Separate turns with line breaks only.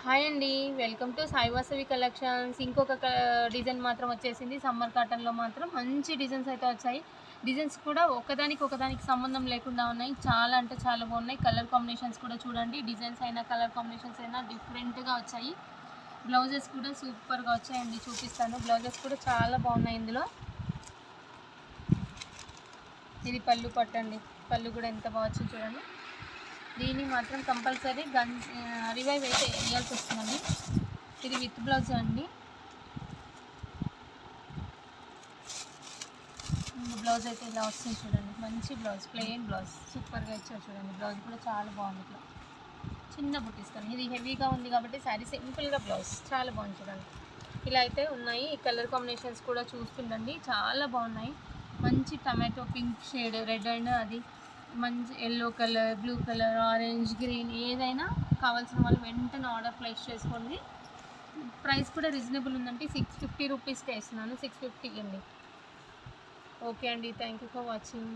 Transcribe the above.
Hi అండి. Welcome to Sai Vasavi collections. ఇంకొక design మాత్రం వచ్చేసింది. సమ్మర్ కాటన్‌లో మాత్రం మంచి డిజైన్స్ అయితే వచ్చాయి. డిజైన్స్ కూడా ఒకదానికి సంబంధం లేకుండా ఉన్నాయి. చాలా అంటే చాలా బాగున్నాయి. కలర్ కాంబినేషన్స్ కూడా చూడండి. డిజైన్స్ అయినా కలర్ కాంబినేషన్స్ అయినా డిఫరెంట్‌గా వచ్చాయి. బ్లౌజెస్ కూడా సూపర్‌గా వచ్చాయండి. చూపిస్తాను. బ్లౌజెస్ కూడా చాలా బాగున్నాయి ఇందులో. ఇది పళ్ళు పట్టండి. పళ్ళు కూడా ఎంత బాగా వచ్చింది చూడండి. దీన్ని మాత్రం కంపల్సరీ రివైవ్ అయితే వేయాల్సి వస్తుందండి. ఇది విత్ బ్లౌజ్ అండి. బ్లౌజ్ అయితే ఇలా వస్తుంది చూడండి. మంచి బ్లౌజ్, ప్లెయిన్ బ్లౌజ్ సూపర్గా ఇచ్చారు చూడండి. బ్లౌజ్ కూడా చాలా బాగుంది. ఇట్లా చిన్న బుట్టిస్తాను. ఇది హెవీగా ఉంది కాబట్టి శారీ సింపుల్గా బ్లౌజ్ చాలా బాగుంది చూడండి. ఇలా అయితే ఉన్నాయి. ఈ కలర్ కాంబినేషన్స్ కూడా చూస్తుండండి. చాలా బాగున్నాయి. మంచి tomato pink shade, red and అది మంచి yellow colour, blue colour, orange, green ఏదైనా కావాల్సిన వాళ్ళు వెంటనే ఆర్డర్ ప్లేస్ చేసుకోండి. ప్రైస్ కూడా రీజనబుల్ ఉందండి. 650 రూపీస్కే ఇస్తున్నాను. 650 అండి. ఓకే అండి. Thank you for watching.